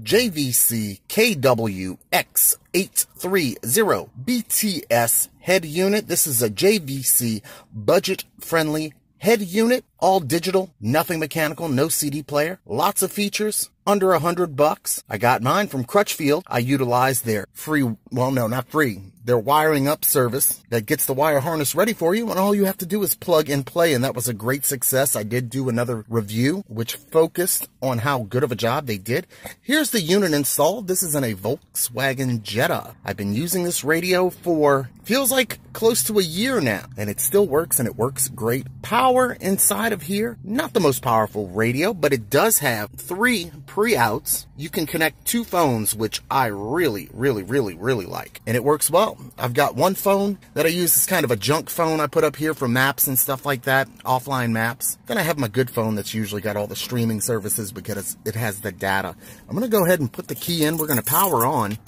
JVC KW-X830BTS head unit. This is a JVC budget-friendly head unit, all digital, nothing mechanical, no CD player, lots of features, under $100. I got mine from Crutchfield. I utilized their free, well, no, not free, their wiring up service that gets the wire harness ready for you, and all you have to do is plug and play, and that was a great success. I did do another review which focused on how good of a job they did. Here's the unit installed. This is in a Volkswagen Jetta. I've been using this radio for, feels like close to a year now, and it still works, and it works great. Power inside of here, not the most powerful radio, but it does have 3 pre-outs. You can connect 2 phones, which I really like, and it works well. I've got one phone that I use as kind of a junk phone I put up here for maps and stuff like that, offline maps. Then I have my good phone that's usually got all the streaming services because it has the data. I'm going to go ahead and put the key in. We're going to power on.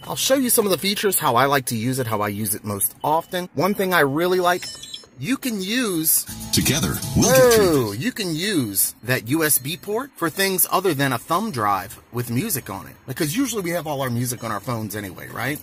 I'll show you some of the features, how I like to use it, how I use it most often. One thing I really like, you can use... Together, we'll get through this. You can use that USB port for things other than a thumb drive with music on it. Because usually we have all our music on our phones anyway, right?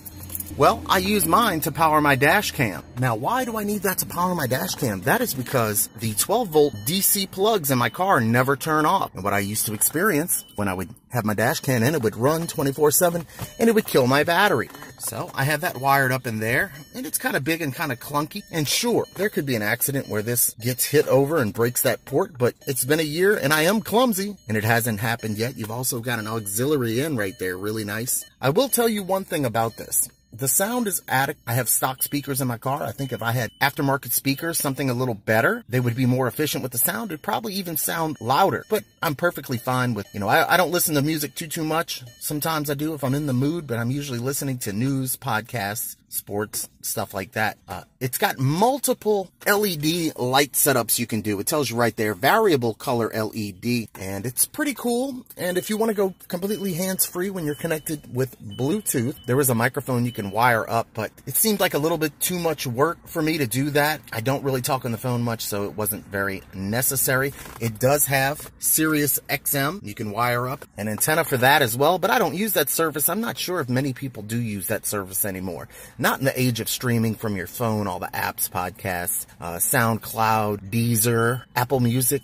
Well, I use mine to power my dash cam. Now, why do I need that to power my dash cam? That is because the 12-volt DC plugs in my car never turn off. And what I used to experience when I would have my dash cam in, it would run 24/7 and it would kill my battery. So I have that wired up in there, and it's kind of big and kind of clunky. And sure, there could be an accident where this gets hit over and breaks that port, but it's been a year and I am clumsy and it hasn't happened yet. You've also got an auxiliary in right there, really nice. I will tell you one thing about this. The sound is adequate. I have stock speakers in my car. I think if I had aftermarket speakers, something a little better, they would be more efficient with the sound. It'd probably even sound louder, but I'm perfectly fine with, I don't listen to music too much. Sometimes I do if I'm in the mood, but I'm usually listening to news, podcasts, sports, stuff like that. It's got multiple LED light setups you can do. It tells you right there, variable color LED, and it's pretty cool. And if you want to go completely hands-free when you're connected with Bluetooth, there is a microphone you can wire up, but it seemed like a little bit too much work for me to do that. I don't really talk on the phone much, so it wasn't very necessary. It does have Sirius XM. You can wire up an antenna for that as well, but I don't use that service. I'm not sure if many people do use that service anymore. Not in the age of streaming from your phone, all the apps, podcasts, SoundCloud, Deezer, Apple Music,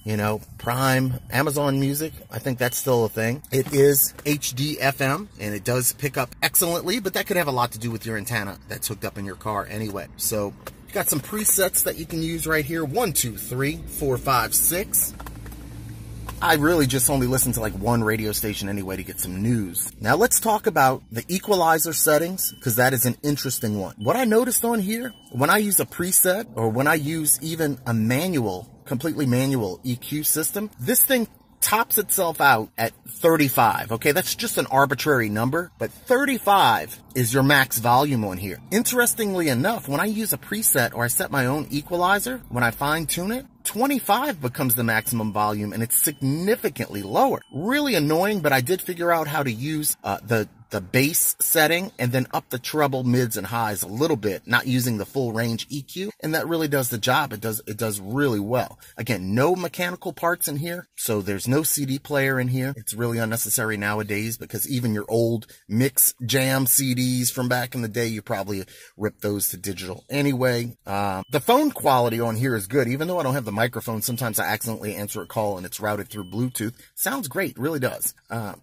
Prime, Amazon Music. I think that's still a thing. It is HD FM, and it does pick up excellently, but that could have a lot to do with your antenna that's hooked up in your car anyway. So you got some presets that you can use right here. 1, 2, 3, 4, 5, 6. I really just only listen to like one radio station anyway to get some news. Now let's talk about the equalizer settings, because that is an interesting one. What I noticed on here, when I use a preset or when I use even a completely manual EQ system, this thing tops itself out at 35. Okay, that's just an arbitrary number, but 35 is your max volume on here. Interestingly enough, when I use a preset or I set my own equalizer, when I fine tune it, 25 becomes the maximum volume, and it's significantly lower. Really annoying, but I did figure out how to use the bass setting and then up the treble, mids, and highs a little bit, not using the full range EQ, and that really does the job. It does really well. Again, no mechanical parts in here, so there's no CD player in here. It's really unnecessary nowadays because even your old mix jam CDs from back in the day, you probably ripped those to digital anyway. The phone quality on here is good, even though I don't have the microphone. Sometimes I accidentally answer a call and it's routed through Bluetooth. Sounds great, really does.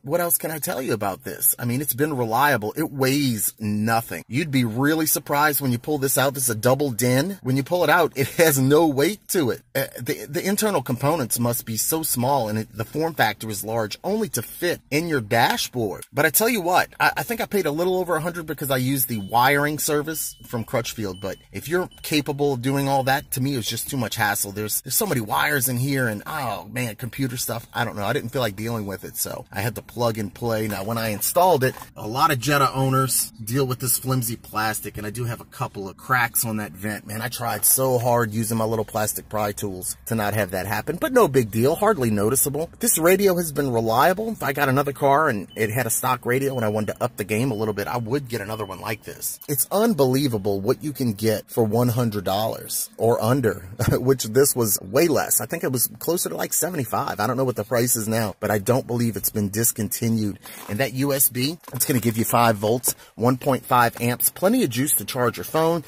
What else can I tell you about this? I mean, it's been reliable. It weighs nothing. You'd be really surprised when you pull this out. This is a double din. When you pull it out, it has no weight to it. The internal components must be so small, and the form factor is large, only to fit in your dashboard. But I tell you what, I think I paid a little over $100 because I used the wiring service from Crutchfield. But if you're capable of doing all that, to me, it was just too much hassle. There's so many wires in here, and oh man, computer stuff. I don't know. I didn't feel like dealing with it, so I had to plug and play. Now, when I installed it, A lot of Jetta owners deal with this flimsy plastic, and I do have a couple of cracks on that vent. Man, I tried so hard using my little plastic pry tools to not have that happen, but no big deal, hardly noticeable. This radio has been reliable. If I got another car and it had a stock radio and I wanted to up the game a little bit, I would get another one like this. It's unbelievable what you can get for $100 or under, which this was way less. I think it was closer to like 75. I don't know what the price is now, but I don't believe it's been discontinued. And that USB, it's going to give you 5 volts, 1.5 amps, plenty of juice to charge your phone.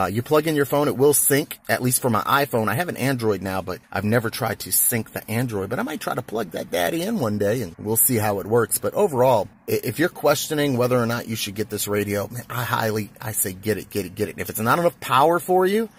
You plug in your phone, it will sync, at least for my iPhone. I have an Android now, but I've never tried to sync the Android, but I might try to plug that daddy in one day and we'll see how it works. But overall, if you're questioning whether or not you should get this radio, man, I say get it. If it's not enough power for you,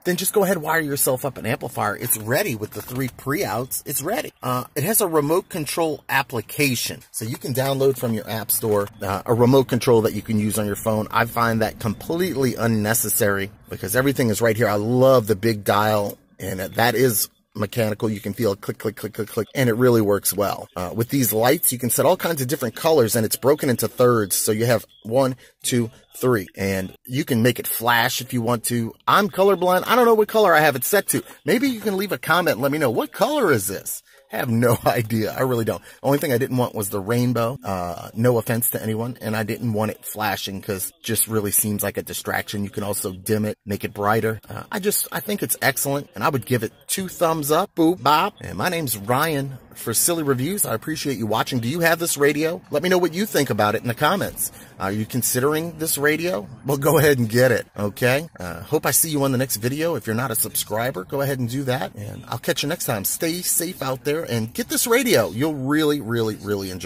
then just go ahead and wire yourself up an amplifier. It's ready with the 3 pre-outs. It's ready. It has a remote control application, so you can download from your app store a remote control that you can use on your phone. I find that completely unnecessary because everything is right here. I love the big dial, and that is mechanical. You can feel it click, click, click, click, click, and it really works well. With these lights, you can set all kinds of different colors, and it's broken into thirds. So you have 1, 2, 3, and you can make it flash if you want to. I'm colorblind. I don't know what color I have it set to. Maybe you can leave a comment and let me know, what color is this? I have no idea. I really don't. Only thing I didn't want was the rainbow. No offense to anyone. And I didn't want it flashing because it just really seems like a distraction. You can also dim it, make it brighter. I think it's excellent, and I would give it 2 thumbs up. Boop, bop. And my name's Ryan for Silly Reviews. I appreciate you watching. Do you have this radio? Let me know what you think about it in the comments. Are you considering this radio? Well, go ahead and get it, okay? Hope I see you on the next video. If you're not a subscriber, go ahead and do that. And I'll catch you next time. Stay safe out there and get this radio. You'll really, really, really enjoy it.